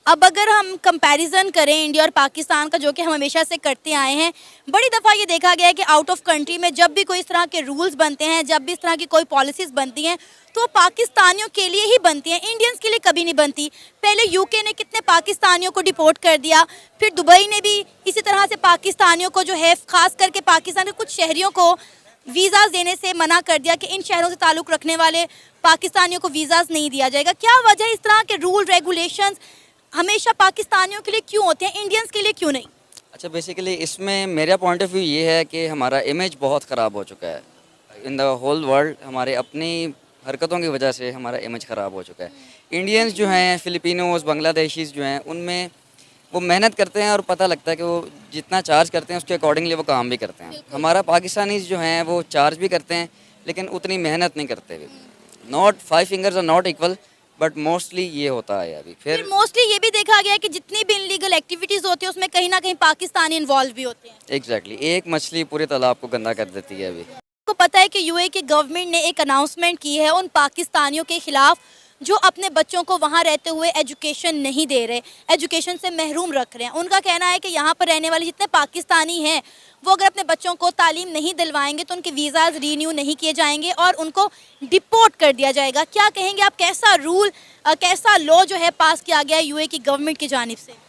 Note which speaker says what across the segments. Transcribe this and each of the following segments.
Speaker 1: अब अगर हम कंपैरिजन करें इंडिया और पाकिस्तान का, जो कि हम हमेशा से करते आए हैं, बड़ी दफ़ा ये देखा गया है कि आउट ऑफ कंट्री में जब भी कोई इस तरह के रूल्स बनते हैं, जब भी इस तरह की कोई पॉलिसीज़ बनती हैं, तो पाकिस्तानियों के लिए ही बनती हैं, इंडियंस के लिए कभी नहीं बनती। पहले यूके ने कितने पाकिस्तानियों को डिपोर्ट कर दिया, फिर दुबई ने भी इसी तरह से पाकिस्तानियों को जो है, ख़ास करके पाकिस्तान के कुछ शहरियों को वीज़ाज़ देने से मना कर दिया कि इन शहरों से ताल्लुक़ रखने वाले पाकिस्तानियों को वीज़ाज़ नहीं दिया जाएगा। क्या वजह है इस तरह के रूल रेगुलेशंस हमेशा पाकिस्तानियों के लिए क्यों होते हैं, इंडियंस के लिए क्यों नहीं?
Speaker 2: अच्छा, बेसिकली इसमें मेरा पॉइंट ऑफ व्यू ये है कि हमारा इमेज बहुत ख़राब हो चुका है इन द होल वर्ल्ड। हमारे अपनी हरकतों की वजह से हमारा इमेज ख़राब हो चुका है। इंडियंस जो हैं, फ़िलिपिनोज़, बांग्लादेशीज़ जो हैं, उनमें वो मेहनत करते हैं और पता लगता है कि वो जितना चार्ज करते हैं उसके अकॉर्डिंगली वो काम भी करते हैं। हमारा पाकिस्तानीज़ जो हैं वो चार्ज भी करते हैं लेकिन उतनी मेहनत नहीं करते भी। Not 5 fingers are not equal, but mostly ये होता है अभी। फिर
Speaker 1: मोस्टली ये भी देखा गया है कि जितनी भी इनलीगल एक्टिविटीज़ होती है उसमें कहीं ना कहीं पाकिस्तानी इन्वॉल्व भी होते हैं।
Speaker 2: एग्जैक्टली एक मछली पूरे तालाब को गंदा कर देती है अभी।
Speaker 1: आपको पता है कि यूएई की गवर्नमेंट ने एक अनाउंसमेंट की है उन पाकिस्तानियों के खिलाफ जो अपने बच्चों को वहाँ रहते हुए एजुकेशन नहीं दे रहे, एजुकेशन से महरूम रख रहे हैं। उनका कहना है कि यहाँ पर रहने वाले जितने पाकिस्तानी हैं वो अगर अपने बच्चों को तालीम नहीं दिलवाएंगे तो उनके वीज़ाज़ रीन्यू नहीं किए जाएंगे और उनको डिपोर्ट कर दिया जाएगा। क्या कहेंगे आप, कैसा रूल, कैसा लॉ जो है पास किया गया है यूएई की गवर्नमेंट की जानिब से?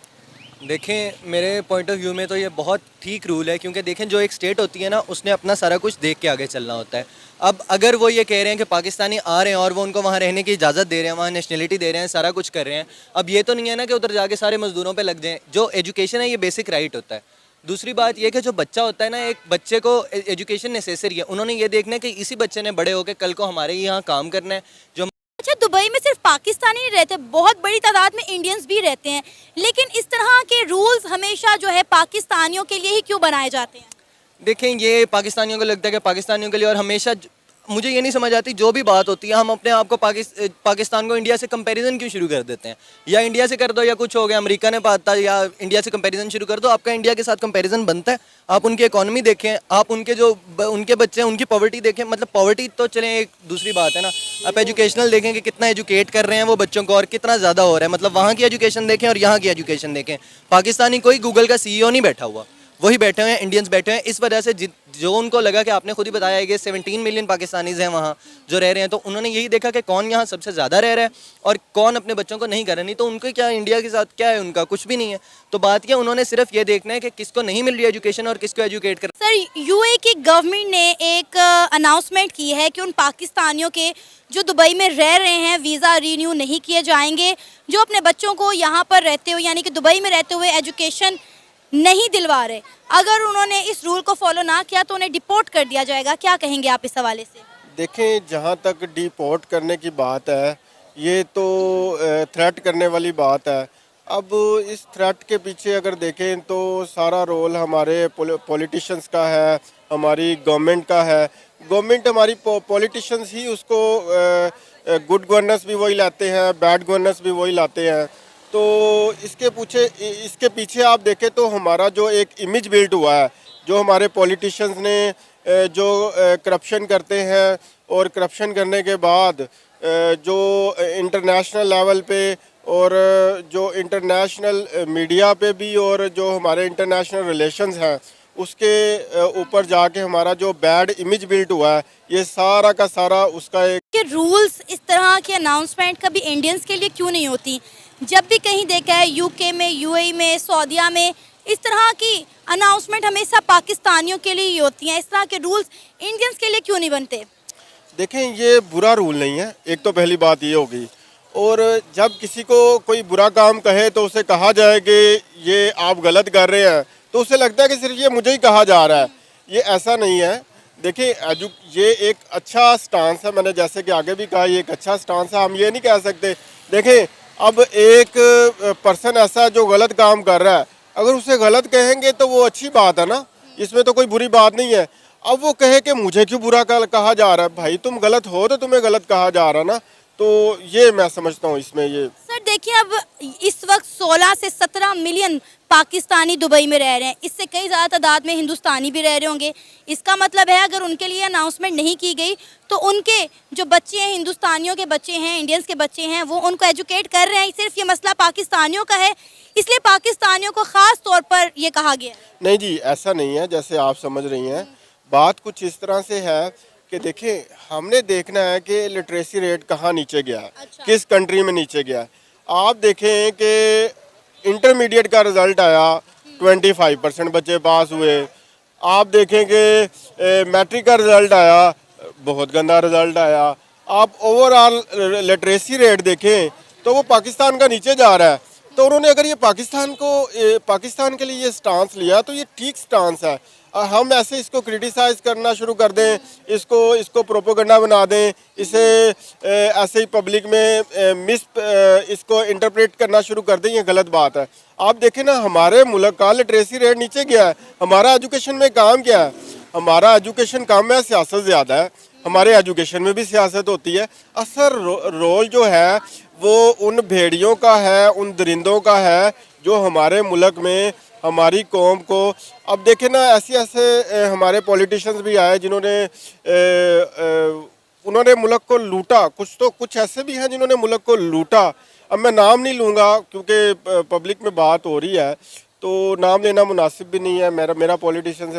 Speaker 3: देखें, मेरे पॉइंट ऑफ व्यू में तो ये बहुत ठीक रूल है, क्योंकि देखें जो एक स्टेट होती है ना, उसने अपना सारा कुछ देख के आगे चलना होता है। अब अगर वो ये कह रहे हैं कि पाकिस्तानी आ रहे हैं और वो उनको वहाँ रहने की इजाज़त दे रहे हैं, वहाँ नेशनलिटी दे रहे हैं, सारा कुछ कर रहे हैं, अब ये तो नहीं है ना कि उधर जाके सारे मजदूरों पे लग जाएं। जो एजुकेशन है ये बेसिक राइट होता है। दूसरी बात ये कि जो बच्चा होता है ना, एक बच्चे को एजुकेशन नेसेसरी है। उन्होंने ये देखना है कि इसी बच्चे ने बड़े होकर कल को हमारे यहाँ काम करना है। जो
Speaker 1: अच्छा, दुबई में सिर्फ पाकिस्तानी नहीं रहते, बहुत बड़ी तादाद में इंडियंस भी रहते हैं, लेकिन इस तरह के रूल्स हमेशा जो है पाकिस्तानियों के लिए ही क्यों बनाए जाते हैं?
Speaker 3: देखें, ये पाकिस्तानियों को लगता है कि पाकिस्तानियों के लिए, और हमेशा मुझे ये नहीं समझ आती जो भी बात होती है हम अपने आप को पाकिस्तान को इंडिया से कंपैरिजन क्यों शुरू कर देते हैं। या इंडिया से कर दो या कुछ हो गया, अमेरिका ने पाता, या इंडिया से कंपैरिजन शुरू कर दो। आपका इंडिया के साथ कंपैरिजन बनता है? आप उनकी इकोनॉमी देखें, आप उनके जो उनके बच्चे हैं उनकी पॉवर्टी देखें। मतलब पॉवर्टी तो चलें, एक दूसरी बात है ना, आप एजुकेशनल देखें कि कितना एजुकेट कर रहे हैं वो बच्चों को और कितना ज़्यादा हो रहा है। मतलब वहाँ की एजुकेशन देखें और यहाँ की एजुकेशन देखें। पाकिस्तानी कोई गूगल का CEO नहीं बैठा हुआ, वही बैठे हुए हैं, इंडियंस बैठे हुए हैं। इस वजह से जो उनको लगा कि आपने खुद ही बताया है कि 17 मिलियन पाकिस्तानीज़ हैं वहाँ जो रह रहे हैं, तो उन्होंने यही देखा कि कौन यहाँ सबसे ज़्यादा रह रहा है और कौन अपने बच्चों को नहीं कर रहा। नहीं तो उनके क्या, इंडिया के साथ क्या है, उनका कुछ भी नहीं है। तो बात यह, उन्होंने सिर्फ ये देखना है कि किसको नहीं मिल रही एजुकेशन और किसको एजुकेट कर।
Speaker 1: सर, यूएई की गवर्नमेंट ने एक अनाउंसमेंट की है कि उन पाकिस्तानियों के जो दुबई में रह रहे हैं वीज़ा रीन्यू नहीं किए जाएंगे, जो अपने बच्चों को यहाँ पर रहते हुए यानी कि दुबई में रहते हुए एजुकेशन नहीं दिलवा रहे, अगर उन्होंने इस रूल को फॉलो ना किया तो उन्हें डिपोर्ट कर दिया जाएगा। क्या कहेंगे आप इस हवाले से?
Speaker 4: देखें, जहाँ तक डिपोर्ट करने की बात है, ये तो थ्रेट करने वाली बात है। अब इस थ्रेट के पीछे अगर देखें तो सारा रोल हमारे पॉलिटिशियंस का है, हमारी गवर्नमेंट का है। गवर्नमेंट, हमारी पॉलिटिशियंस ही उसको गुड गवर्नेंस भी वही लाते हैं, बैड गवर्नेंस भी वही लाते हैं। तो इसके पीछे आप देखें तो हमारा जो एक इमेज बिल्ड हुआ है, जो हमारे पॉलिटिशियंस ने जो करप्शन करते हैं, और करप्शन करने के बाद जो इंटरनेशनल लेवल पे और जो इंटरनेशनल मीडिया पे भी और जो हमारे इंटरनेशनल रिलेशंस हैं उसके ऊपर जाके हमारा जो बैड इमेज बिल्ड हुआ है, ये सारा का सारा उसका एक
Speaker 1: कि रूल्स इस तरह की अनाउंसमेंट कभी इंडियंस के लिए क्यों नहीं होती? जब भी कहीं देखा है यूके में, यूएई में, सऊदीया में, इस तरह की अनाउंसमेंट हमेशा पाकिस्तानियों के लिए ही होती हैं। इस तरह के रूल्स इंडियंस के लिए क्यों नहीं बनते?
Speaker 4: देखें, ये बुरा रूल नहीं है, एक तो पहली बात ये होगी। और जब किसी को कोई बुरा काम कहे तो उसे कहा जाए कि ये आप गलत कर रहे हैं, तो उसे लगता है कि सिर्फ ये मुझे ही कहा जा रहा है। ये ऐसा नहीं है। देखिए, ये एक अच्छा स्टांस है, मैंने जैसे कि आगे भी कहा, ये एक अच्छा स्टांस है। हम ये नहीं कह सकते। देखें, अब एक पर्सन ऐसा है जो गलत काम कर रहा है, अगर उसे गलत कहेंगे तो वो अच्छी बात है ना, इसमें तो कोई बुरी बात नहीं है। अब वो कहे कि मुझे क्यों बुरा कहा जा रहा है, भाई तुम गलत हो तो तुम्हें गलत कहा जा रहा है ना, तो ये मैं समझता हूँ इसमें ये।
Speaker 1: सर, देखिए, अब इस वक्त 16 से 17 मिलियन पाकिस्तानी दुबई में रह रहे हैं, इससे कई ज़्यादा तादाद में हिंदुस्तानी भी रह रहे होंगे। इसका मतलब है अगर उनके लिए अनाउंसमेंट नहीं की गई तो उनके जो बच्चे हैं, हिंदुस्तानियों के बच्चे हैं, इंडियंस के बच्चे हैं, वो उनको एजुकेट कर रहे हैं। सिर्फ ये मसला पाकिस्तानियों का है, इसलिए पाकिस्तानियों को ख़ास तौर पर ये कहा गया है।
Speaker 4: नहीं जी, ऐसा नहीं है जैसे आप समझ रही हैं। बात कुछ इस तरह से है कि देखिए, हमने देखना है कि लिटरेसी रेट कहाँ नीचे गया है,
Speaker 1: अच्छा।
Speaker 4: किस कंट्री में नीचे गया है। आप देखें कि इंटरमीडिएट का रिज़ल्ट आया, 25% बच्चे पास हुए। आप देखें कि मैट्रिक का रिज़ल्ट आया, बहुत गंदा रिज़ल्ट आया। आप ओवरऑल लिटरेसी रेट देखें तो वो पाकिस्तान का नीचे जा रहा है। तो उन्होंने अगर ये पाकिस्तान के लिए ये स्टांस लिया तो ये ठीक स्टांस है। हम ऐसे इसको क्रिटिसाइज़ करना शुरू कर दें, इसको प्रोपोगंडा बना दें, इसे ऐसे ही पब्लिक में इसको इंटरप्रेट करना शुरू कर दें, ये गलत बात है। आप देखें ना, हमारे मुल्क का लिटरेसी रेट नीचे गया है, हमारा एजुकेशन में काम क्या है? हमारा एजुकेशन कम है, सियासत ज़्यादा है। हमारे एजुकेशन में भी सियासत होती है। असल रोल जो है वो उन भेड़ियों का है, उन दरिंदों का है जो हमारे मुल्क में हमारी कौम को, अब देखें ना, ऐसे हमारे पॉलिटिशियंस भी आए जिन्होंने उन्होंने मुल्क को लूटा। कुछ ऐसे भी हैं जिन्होंने मुल्क को लूटा। अब मैं नाम नहीं लूँगा क्योंकि पब्लिक में बात हो रही है, तो नाम लेना मुनासिब भी नहीं है। मेरा पॉलिटिशियन से